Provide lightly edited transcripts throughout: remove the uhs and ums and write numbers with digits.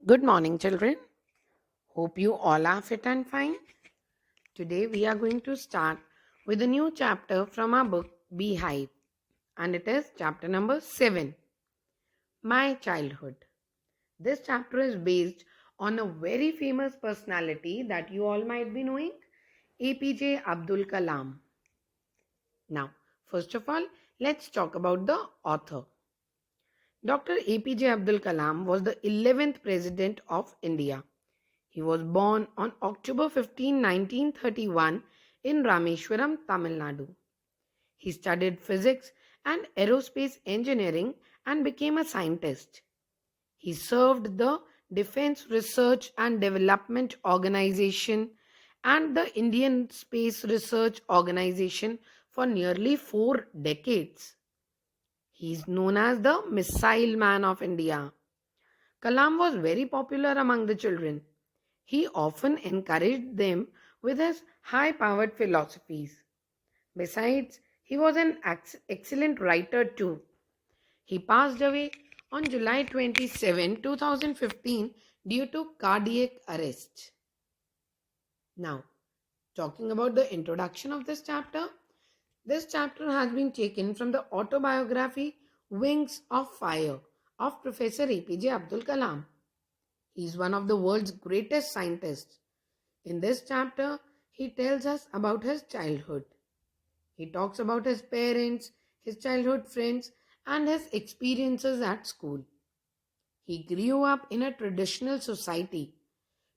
Good morning, children. Hope you all are fit and fine. Today we are going to start with a new chapter from our book Beehive, and it is chapter number 7, My Childhood. This chapter is based on a very famous personality that you all might be knowing, APJ Abdul Kalam. Now, first of all, let's talk about the author. Dr. APJ Abdul Kalam was the 11th President of India. He was born on October 15, 1931 in Rameshwaram, Tamil Nadu. He studied physics and aerospace engineering and became a scientist. He served the Defense Research and Development Organization and the Indian Space Research Organization for nearly 4 decades. He is known as the Missile Man of India. Kalam was very popular among the children. He often encouraged them with his high-powered philosophies. Besides, he was an excellent writer too. He passed away on July 27, 2015 due to cardiac arrest. Now, talking about the introduction of this chapter has been taken from the autobiography Wings of Fire of Professor APJ Abdul Kalam. He is one of the world's greatest scientists. In this chapter, he tells us about his childhood. He talks about his parents, his childhood friends, and his experiences at school. He grew up in a traditional society.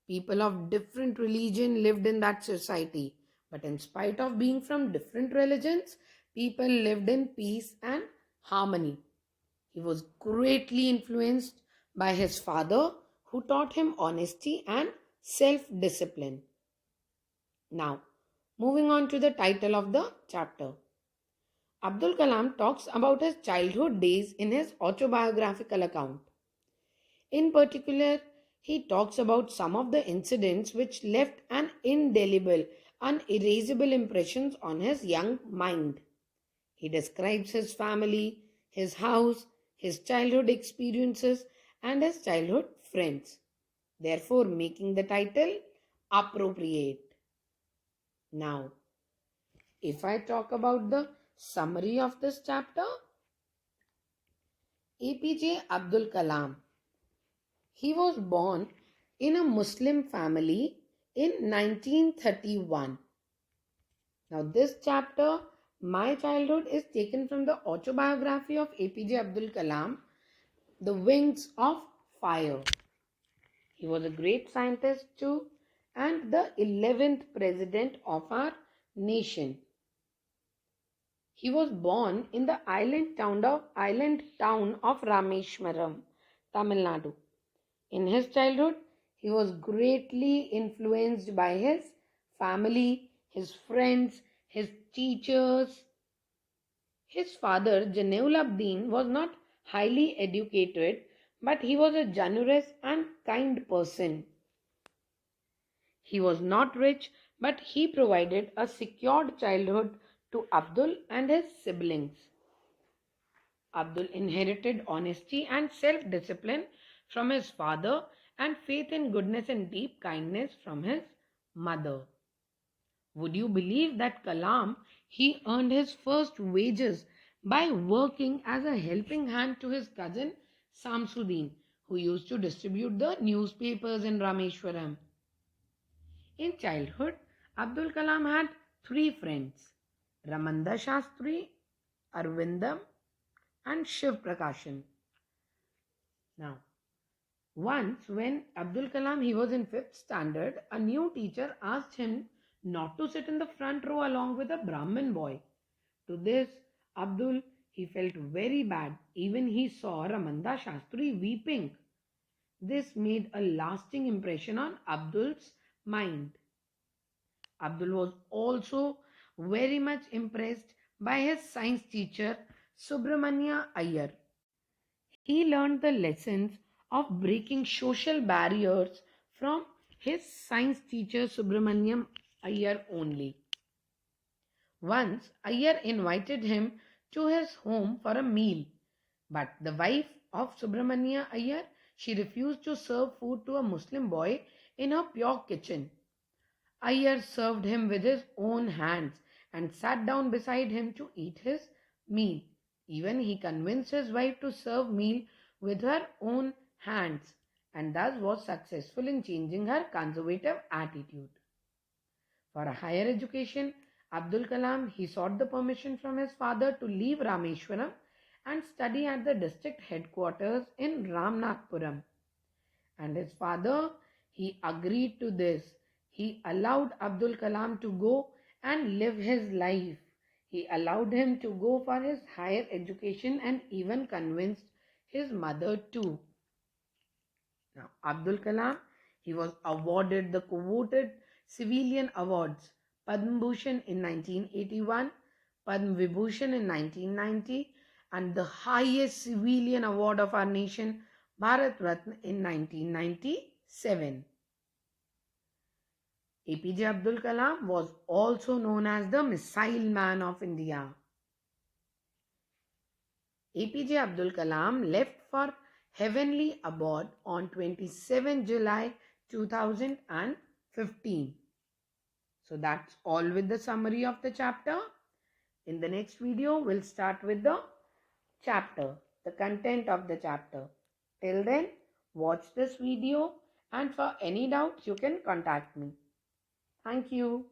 People of different religion lived in that society. But in spite of being from different religions, people lived in peace and harmony. He was greatly influenced by his father, who taught him honesty and self-discipline. Now, moving on to the title of the chapter. Abdul Kalam talks about his childhood days in his autobiographical account. In particular, he talks about some of the incidents which left an indelible, unerasable impressions on his young mind. He describes his family, his house, his childhood experiences, and his childhood friends, therefore making the title appropriate. Now, if I talk about the summary of this chapter, APJ Abdul Kalam, he was born in a Muslim family in 1931. Now, this chapter, My Childhood, is taken from the autobiography of APJ Abdul Kalam, The Wings of Fire. He was a great scientist too and the 11th president of our nation. He was born in the island town of Rameshwaram, Tamil Nadu. In his childhood, he was greatly influenced by his family, his friends, his teachers. His father, Janeul Abdin, was not highly educated, but he was a generous and kind person. He was not rich, but he provided a secured childhood to Abdul and his siblings. Abdul inherited honesty and self-discipline from his father and faith in goodness and deep kindness from his mother. Would you believe that Kalam, he earned his first wages by working as a helping hand to his cousin Samsuddin, who used to distribute the newspapers in Rameshwaram. In childhood, Abdul Kalam had 3 friends, Ramanda Shastri, Arvindam, and Shiv Prakashan. Now, once when Abdul Kalam he was in 5th standard, a new teacher asked him not to sit in the front row along with a Brahmin boy. To this, Abdul he felt very bad. Even he saw Ramanda Shastri weeping. This made a lasting impression on Abdul's mind. Abdul was also very much impressed by his science teacher Subramanya Iyer. He learned the lessons of breaking social barriers from his science teacher Subramanyam Iyer only. Once Iyer invited him to his home for a meal, but the wife of Subramanya Iyer, She refused to serve food to a Muslim boy in her pure kitchen. Iyer served him with his own hands and sat down beside him to eat his meal. Even he convinced his wife to serve meal with her own hands and thus was successful in changing her conservative attitude. For a higher education, Abdul Kalam he sought the permission from his father to leave Rameshwaram and study at the district headquarters in Ramnathpuram. And his father he agreed to this. He allowed Abdul Kalam to go and live his life. He allowed him to go for his higher education and even convinced his mother too. Now, Abdul Kalam, he was awarded the coveted civilian awards Padma Bhushan in 1981, Padma Vibhushan in 1990, and the highest civilian award of our nation, Bharat Ratna, in 1997. APJ Abdul Kalam was also known as the Missile Man of India. APJ Abdul Kalam left for heavenly abode on 27 July 2015. So that's all with the summary of the chapter. In the next video, we'll start with the chapter, the content of the chapter. Till then, watch this video and for any doubts, you can contact me. Thank you.